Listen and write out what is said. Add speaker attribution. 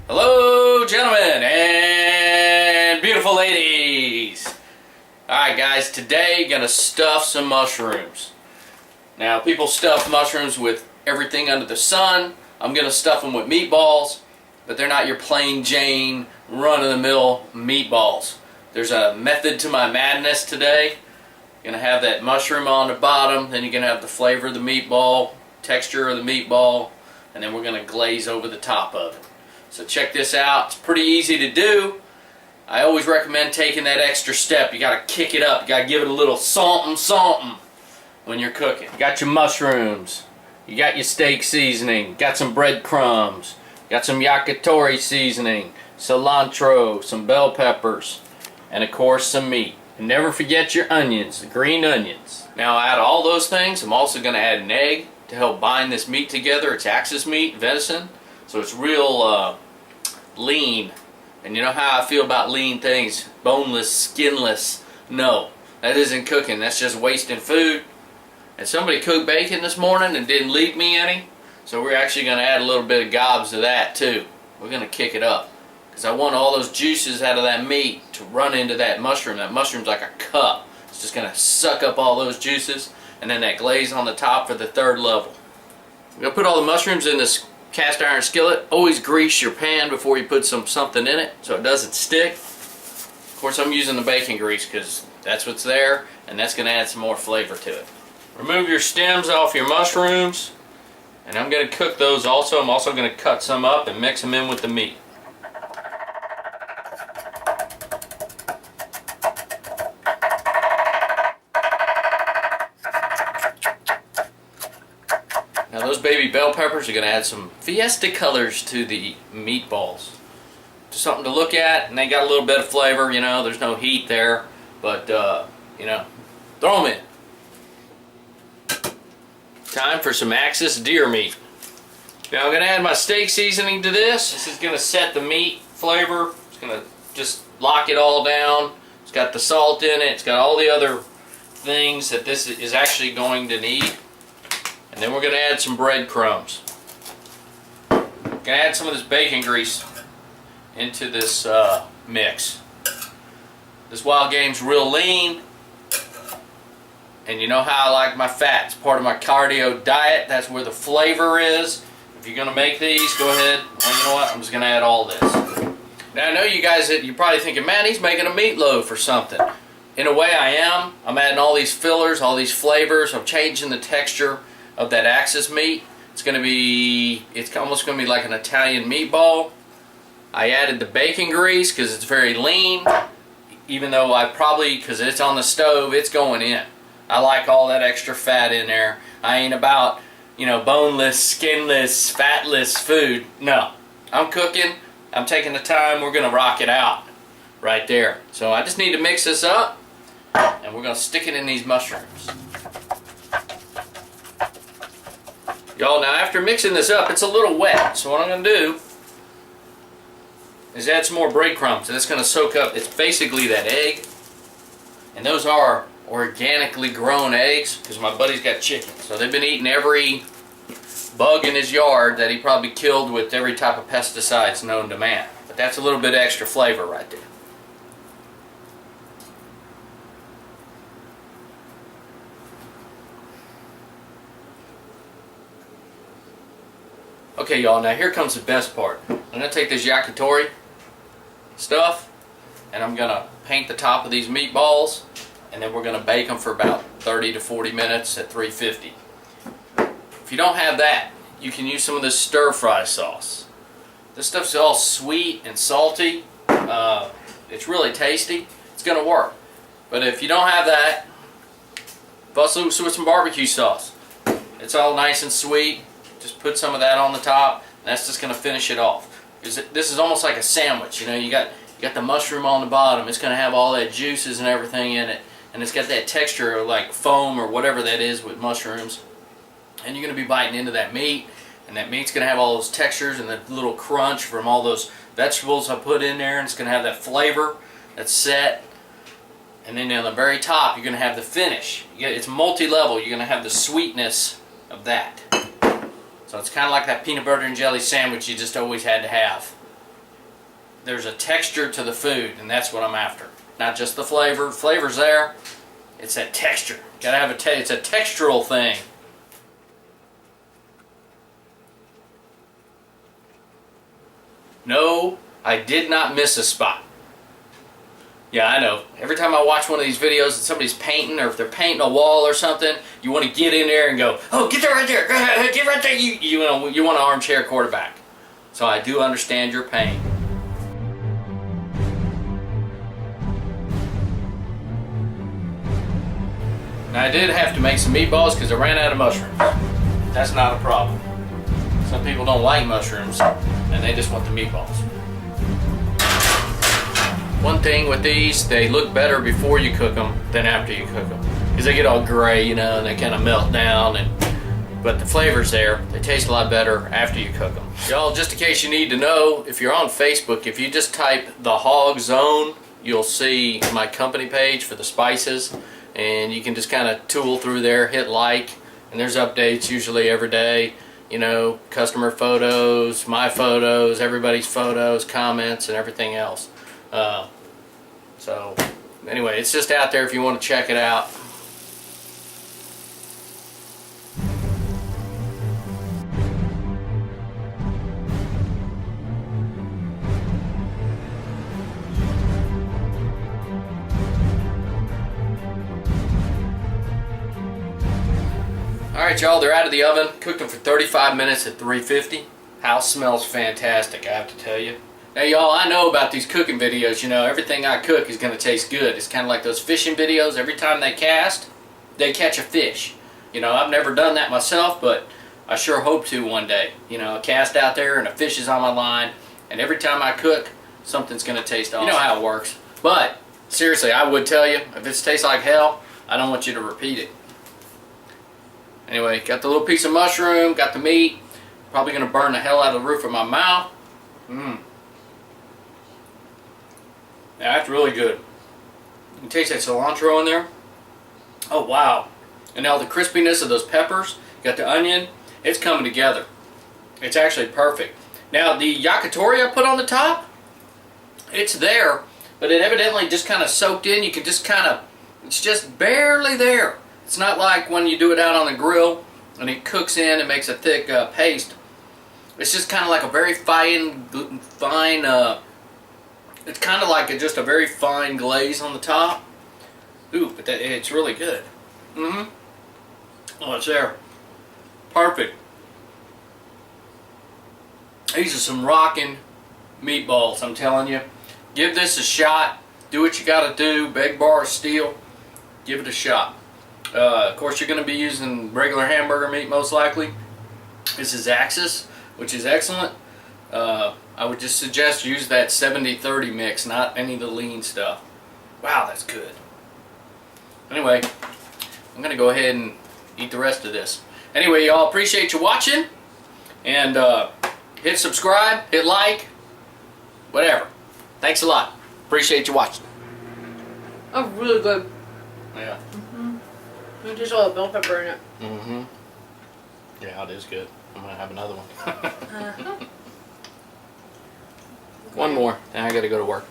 Speaker 1: Hello, gentlemen and beautiful ladies. Alright guys, today gonna stuff some mushrooms. Now people stuff mushrooms with everything under the sun. I'm gonna stuff them with meatballs, but they're not your plain Jane run-of-the-mill meatballs. There's a method to my madness today. You're gonna have that mushroom on the bottom, then you're gonna have the flavor of the meatball, texture of the meatball, and then we're gonna glaze over the top of it. So check this out. It's pretty easy to do. I always recommend taking that extra step. You gotta kick it up. You gotta give it a little something when you're cooking. You got your mushrooms. You got your steak seasoning. Got some breadcrumbs. Got some yakitori seasoning. Cilantro. Some bell peppers. And of course some meat. And never forget your onions. The green onions. Now out of all those things, I'm also gonna add an egg to help bind this meat together. It's axis meat, venison. So it's real lean. And you know how I feel about lean things. Boneless, skinless. No, that isn't cooking. That's just wasting food. And somebody cooked bacon this morning and didn't leave me any. So we're actually going to add a little bit of gobs to that too. We're going to kick it up. Because I want all those juices out of that meat to run into that mushroom. That mushroom's like a cup. It's just going to suck up all those juices. And then that glaze on the top for the third level. We're going to put all the mushrooms in this cast iron skillet. Always grease your pan before you put something in it so it doesn't stick. Of course I'm using the bacon grease because that's what's there, and that's going to add some more flavor to it. Remove your stems off your mushrooms, and I'm going to cook those also. I'm also going to cut some up and mix them in with the meat. Now those baby bell peppers are going to add some fiesta colors to the meatballs. Just something to look at, and they got a little bit of flavor, you know, there's no heat there, but, you know, throw them in. Time for some Axis deer meat. Now I'm going to add my steak seasoning to this. This is going to set the meat flavor. It's going to just lock it all down. It's got the salt in it. It's got all the other things that this is actually going to need. And then we're going to add some breadcrumbs. We're going to add some of this bacon grease into this mix. This wild game's real lean. And you know how I like my fat. It's part of my cardio diet. That's where the flavor is. If you're going to make these, go ahead. Well, you know what? I'm just going to add all this. Now I know you guys, you're probably thinking, man, he's making a meatloaf or something. In a way I am. I'm adding all these fillers, all these flavors. I'm changing the texture of that Axis meat. It's almost going to be like an Italian meatball. I added the bacon grease because it's very lean, even though because it's on the stove, it's going in. I like all that extra fat in there. I ain't about, you know, boneless, skinless, fatless food. No, I'm cooking, I'm taking the time, we're going to rock it out right there. So I just need to mix this up, and we're going to stick it in these mushrooms. Y'all, now after mixing this up, it's a little wet, so what I'm going to do is add some more breadcrumbs, and it's going to soak up. It's basically that egg, and those are organically grown eggs because my buddy's got chickens. So they've been eating every bug in his yard that he probably killed with every type of pesticides known to man. But that's a little bit extra flavor right there. Okay, y'all, now here comes the best part. I'm going to take this yakitori stuff and I'm going to paint the top of these meatballs, and then we're going to bake them for about 30 to 40 minutes at 350. If you don't have that, you can use some of this stir-fry sauce. This stuff's all sweet and salty. it's really tasty, it's going to work. But if you don't have that, bust loose with some barbecue sauce. It's all nice and sweet. Just put some of that on the top, and that's just going to finish it off. This is almost like a sandwich. You know, you got the mushroom on the bottom. It's going to have all that juices and everything in it, and it's got that texture of like foam or whatever that is with mushrooms. And you're going to be biting into that meat, and that meat's going to have all those textures and that little crunch from all those vegetables I put in there, and it's going to have that flavor that's set. And then on the very top, you're going to have the finish. It's multi-level. You're going to have the sweetness of that. So it's kind of like that peanut butter and jelly sandwich you just always had to have. There's a texture to the food, and that's what I'm after. Not just the flavor. The flavor's there. It's that texture. Gotta have it's a textural thing. No, I did not miss a spot. Yeah, I know. Every time I watch one of these videos and somebody's painting, or if they're painting a wall or something, you want to get in there and go, oh, get there right there, get right there. You want an armchair quarterback. So I do understand your pain. Now I did have to make some meatballs because I ran out of mushrooms. That's not a problem. Some people don't like mushrooms and they just want the meatballs. One thing with these, they look better before you cook them than after you cook them. Because they get all gray, you know, and they kind of melt down. But the flavor's there. They taste a lot better after you cook them. Y'all, just in case you need to know, if you're on Facebook, if you just type The Hog Zone, you'll see my company page for the spices. And you can just kind of tool through there, hit like, and there's updates usually every day. You know, customer photos, my photos, everybody's photos, comments, and everything else. So anyway, it's just out there if you want to check it out. Alright y'all, they're out of the oven. Cooked them for 35 minutes at 350. House smells fantastic, I have to tell you. Now y'all, I know about these cooking videos, you know, everything I cook is going to taste good. It's kind of like those fishing videos. Every time they cast, they catch a fish. You know, I've never done that myself, but I sure hope to one day. You know, I cast out there and a fish is on my line, and every time I cook, something's going to taste awesome. You know how it works. But, seriously, I would tell you, if it tastes like hell, I don't want you to repeat it. Anyway, got the little piece of mushroom, got the meat. Probably going to burn the hell out of the roof of my mouth. Yeah, that's really good. You can taste that cilantro in there. Oh, wow. And now the crispiness of those peppers, got the onion, it's coming together. It's actually perfect. Now, the yakitori I put on the top, it's there, but it evidently just kind of soaked in. You can just kind of, it's just barely there. It's not like when you do it out on the grill and it cooks in and makes a thick paste. It's just kind of like a very fine, it's kind of like just a very fine glaze on the top. Ooh, but it's really good. Oh, it's there. Perfect. These are some rockin' meatballs, I'm telling you. Give this a shot. Do what you gotta do. Big bar of steel. Give it a shot. Of course, you're going to be using regular hamburger meat most likely. This is Axis, which is excellent. I would just suggest use that 70-30 mix, not any of the lean stuff. Wow, that's good. Anyway, I'm going to go ahead and eat the rest of this. Anyway, y'all, appreciate you watching. And hit subscribe, hit like, whatever. Thanks a lot. Appreciate you watching.
Speaker 2: Oh, really good.
Speaker 1: Yeah.
Speaker 2: You just saw the bell pepper in it.
Speaker 1: Yeah, it is good. I'm going to have another one.
Speaker 2: Okay.
Speaker 1: One more, and I got to go to work.